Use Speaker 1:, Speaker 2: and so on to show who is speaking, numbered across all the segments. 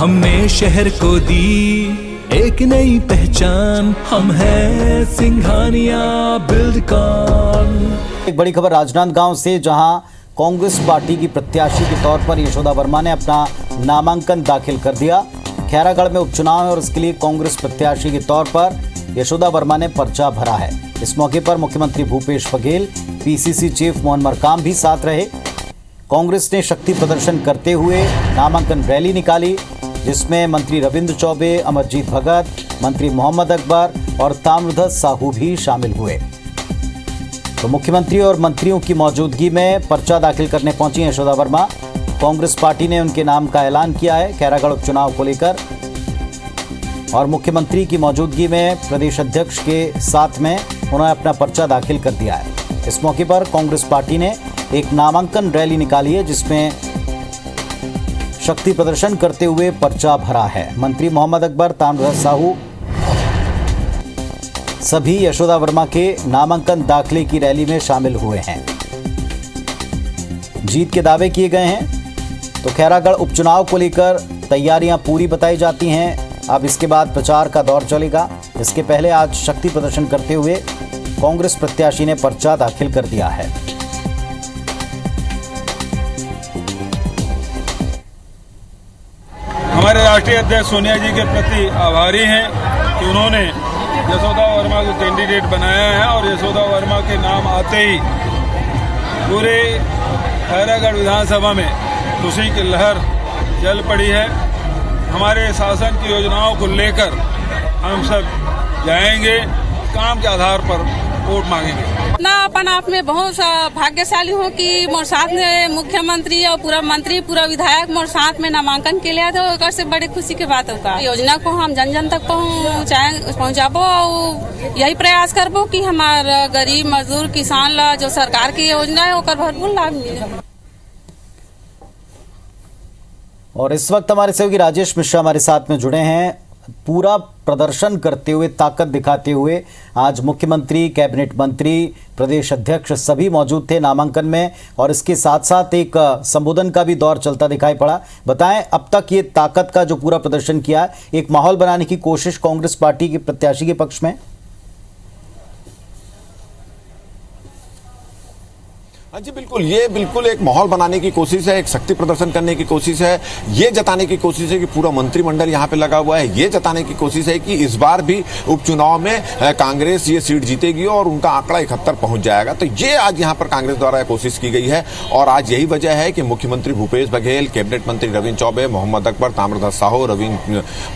Speaker 1: हमने शहर को दी एक नई पहचान, हम हैं सिंघानिया बिल्डकॉन।
Speaker 2: एक बड़ी खबर राजनांदगांव से, जहां कांग्रेस पार्टी की प्रत्याशी के तौर पर यशोदा वर्मा ने अपना नामांकन दाखिल कर दिया। खैरागढ़ में उपचुनाव है और इसके लिए कांग्रेस प्रत्याशी के तौर पर यशोदा वर्मा ने पर्चा भरा है। इस मौके पर मुख्यमंत्री भूपेश बघेल, पीसीसी चीफ मोहन मरकाम भी साथ रहे। कांग्रेस ने शक्ति प्रदर्शन करते हुए नामांकन रैली निकाली, जिसमें मंत्री रविंद्र चौबे, अमरजीत भगत, मंत्री मोहम्मद अकबर और ताम्रध्वज साहू भी शामिल हुए। तो मुख्यमंत्री और मंत्रियों की मौजूदगी में पर्चा दाखिल करने पहुंची यशोदा वर्मा। कांग्रेस पार्टी ने उनके नाम का ऐलान किया है खैरागढ़ उपचुनाव को लेकर, और मुख्यमंत्री की मौजूदगी में प्रदेश अध्यक्ष के साथ में उन्होंने अपना पर्चा दाखिल कर दिया है। इस मौके पर कांग्रेस पार्टी ने एक नामांकन रैली निकाली है, जिसमें शक्ति प्रदर्शन करते हुए पर्चा भरा है। मंत्री मोहम्मद अकबर, ताम्रध्वज साहू सभी यशोदा वर्मा के नामांकन दाखिले की रैली में शामिल हुए हैं। जीत के दावे किए गए हैं। तो खैरागढ़ उपचुनाव को लेकर तैयारियां पूरी बताई जाती हैं। अब इसके बाद प्रचार का दौर चलेगा। इसके पहले आज शक्ति प्रदर्शन करते हुए कांग्रेस प्रत्याशी ने पर्चा दाखिल कर दिया है।
Speaker 3: हमारे राष्ट्रीय अध्यक्ष सोनिया जी के प्रति आभारी हैं कि उन्होंने यशोदा वर्मा को कैंडिडेट बनाया है, और यशोदा वर्मा के नाम आते ही पूरे खैरागढ़ विधानसभा में खुशी की लहर चल पड़ी है। हमारे शासन की योजनाओं को लेकर हम सब जाएंगे, काम के आधार पर वोट मांगेंगे।
Speaker 4: ना अपन आप में बहुत भाग्यशाली हूँ कि मोर साथ में मुख्यमंत्री और पूरा मंत्री, पूरा विधायक मोर साथ में नामांकन के लिए तो एक से बड़ी खुशी की बात होगा। योजना को हम जन जन तक पहुँचाबो और यही प्रयास करबो कि हमारे गरीब मजदूर किसान ला जो सरकार की योजना है ओकर भरपूर लाभ मिले।
Speaker 2: और इस वक्त हमारे सहयोगी राजेश मिश्रा हमारे साथ में जुड़े हैं। पूरा प्रदर्शन करते हुए, ताकत दिखाते हुए आज मुख्यमंत्री, कैबिनेट मंत्री, प्रदेश अध्यक्ष सभी मौजूद थे नामांकन में, और इसके साथ साथ एक संबोधन का भी दौर चलता दिखाई पड़ा। बताएं, अब तक ये ताकत का जो पूरा प्रदर्शन किया, एक माहौल बनाने की कोशिश कांग्रेस पार्टी के प्रत्याशी के पक्ष में।
Speaker 5: हाँ जी बिल्कुल, ये बिल्कुल एक माहौल बनाने की कोशिश है, एक शक्ति प्रदर्शन करने की कोशिश है। ये जताने की कोशिश है कि पूरा मंत्रिमंडल यहाँ पे लगा हुआ है। ये जताने की कोशिश है कि इस बार भी उपचुनाव में कांग्रेस ये सीट जीतेगी और उनका आंकड़ा 71 पहुंच जाएगा। तो ये आज यहाँ पर कांग्रेस द्वारा कोशिश की गई है, और आज यही वजह है कि मुख्यमंत्री भूपेश बघेल, कैबिनेट मंत्री रविंद्र चौबे, मोहम्मद अकबर, ताम्रध्वज साहू,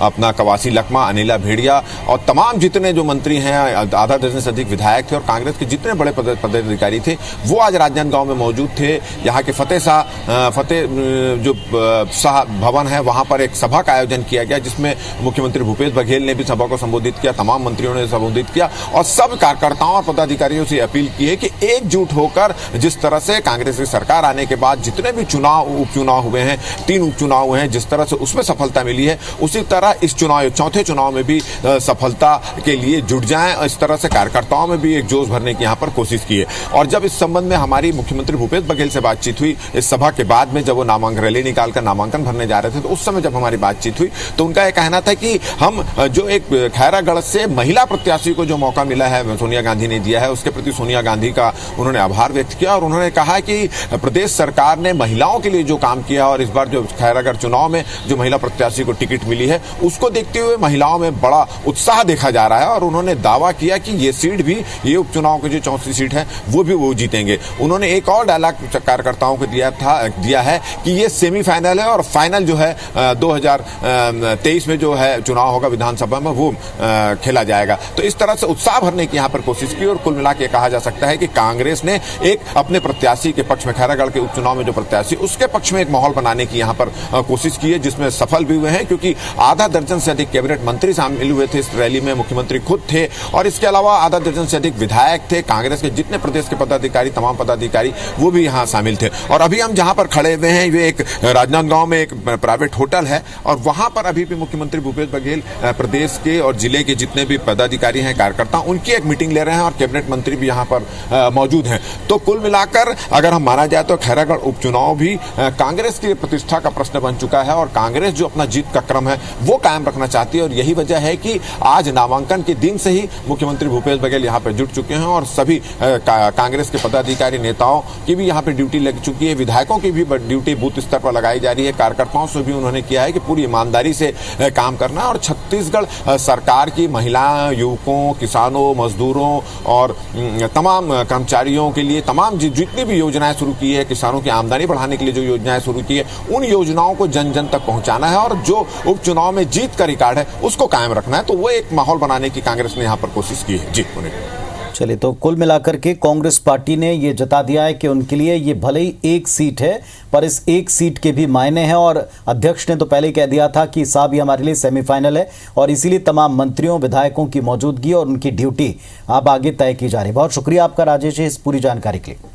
Speaker 5: अपना कवासी लखमा, अनिला भेड़िया और तमाम जितने जो मंत्री हैं, आधा दर्जन से अधिक विधायक थे और कांग्रेस के जितने बड़े पदाधिकारी थे, वो आज गांव में मौजूद थे। यहाँ के फतेह जो शाह भवन है, वहां पर एक सभा का आयोजन किया गया, जिसमें मुख्यमंत्री भूपेश बघेल ने भी सभा को संबोधित किया, तमाम मंत्रियों ने संबोधित किया, और सब कार्यकर्ताओं और पदाधिकारियों से अपील की है कि एकजुट होकर जिस तरह से कांग्रेस की सरकार आने के बाद जितने भी उपचुनाव हुए हैं, 3 उपचुनाव हुए हैं, जिस तरह से उसमें सफलता मिली है, उसी तरह इस चौथे चुनाव में भी सफलता के लिए जुट जाएं। इस तरह से कार्यकर्ताओं में भी एक जोश भरने की यहाँ पर कोशिश की है। और जब इस संबंध में हमारी मुख्यमंत्री भूपेश बघेल से बातचीत हुई इस सभा के बाद में, जब वो नामांकन रैली निकालकर नामांकन भरने जा रहे थे, तो उस समय जब हमारी बातचीत हुई तो उनका यह कहना था कि हम जो एक खैरागढ़ से महिला प्रत्याशी को जो मौका मिला है, सोनिया गांधी ने दिया है, उसके प्रति सोनिया गांधी का उन्होंने आभार व्यक्त किया, और उन्होंने कहा कि प्रदेश सरकार ने महिलाओं के लिए जो काम किया, और इस बार जो खैरागढ़ चुनाव में जो महिला प्रत्याशी को टिकट मिली है, उसको देखते हुए महिलाओं में बड़ा उत्साह देखा जा रहा है। और उन्होंने दावा किया कि ये सीट भी, ये उपचुनाव की जो 34 सीट है, वो भी वो जीतेंगे। उन्होंने एक और डायलॉग कार्यकर्ताओं को दिया है कि ये सेमीफाइनल है और फाइनल जो है 2023 में जो है चुनाव होगा विधानसभा में, वो खेला जाएगा। तो इस तरह से उत्साह भरने की यहाँ पर कोशिश की, और कुल मिला के कहा जा सकता है कि कांग्रेस ने एक अपने प्रत्याशी के पक्ष में, खैरागढ़ के उपचुनाव में जो प्रत्याशी, उसके पक्ष में एक माहौल बनाने की यहाँ पर कोशिश की है, जिसमें सफल भी हुए हैं, क्योंकि आधा दर्जन से अधिक कैबिनेट मंत्री शामिल हुए थे इस रैली में, मुख्यमंत्री खुद थे, और इसके अलावा आधा दर्जन से अधिक विधायक थे, कांग्रेस के जितने प्रदेश के पदाधिकारी, तमाम पदाधिकारी पदाधिकारी वो भी यहाँ शामिल थे। और अभी हम जहां पर खड़े हुए हैं, ये एक राजनांदगांव में एक प्राइवेट होटल है और वहां पर अभी भी मुख्यमंत्री भूपेश बघेल प्रदेश के और जिले के जितने भी पदाधिकारी हैं, कार्यकर्ता, उनकी एक मीटिंग ले रहे हैं और कैबिनेट मंत्री भी यहाँ पर मौजूद हैं। तो कुल मिलाकर अगर हम माना जाए तो खैरागढ़ उपचुनाव भी कांग्रेस की प्रतिष्ठा का प्रश्न बन चुका है और कांग्रेस जो अपना जीत का क्रम है वो कायम रखना चाहती है। और यही वजह है कि आज नामांकन के दिन से ही मुख्यमंत्री भूपेश बघेल यहाँ पर जुट चुके हैं और सभी कांग्रेस के पदाधिकारी नेताओं की भी यहाँ पे ड्यूटी लग चुकी है, विधायकों की भी ड्यूटी बूथ स्तर पर लगाई जा रही है। कार्यकर्ताओं से भी उन्होंने किया है कि पूरी ईमानदारी से काम करना और छत्तीसगढ़ सरकार की महिलाओं, युवकों, किसानों, मजदूरों और तमाम कर्मचारियों के लिए तमाम जितनी भी योजनाएं शुरू की है, किसानों की आमदनी बढ़ाने के लिए जो योजनाएं शुरू की है, उन योजनाओं को जन जन तक पहुंचाना है और जो उपचुनाव में जीत का रिकॉर्ड है उसको कायम रखना है। तो वो एक माहौल बनाने की कांग्रेस ने यहाँ पर कोशिश की है। जी
Speaker 2: चलिए, तो कुल मिलाकर के कांग्रेस पार्टी ने ये जता दिया है कि उनके लिए ये भले ही एक सीट है पर इस एक सीट के भी मायने हैं और अध्यक्ष ने तो पहले ही कह दिया था कि साहब ये हमारे लिए सेमीफाइनल है और इसीलिए तमाम मंत्रियों, विधायकों की मौजूदगी और उनकी ड्यूटी अब आगे तय की जा रही है। बहुत शुक्रिया आपका राजेश इस पूरी जानकारी के लिए।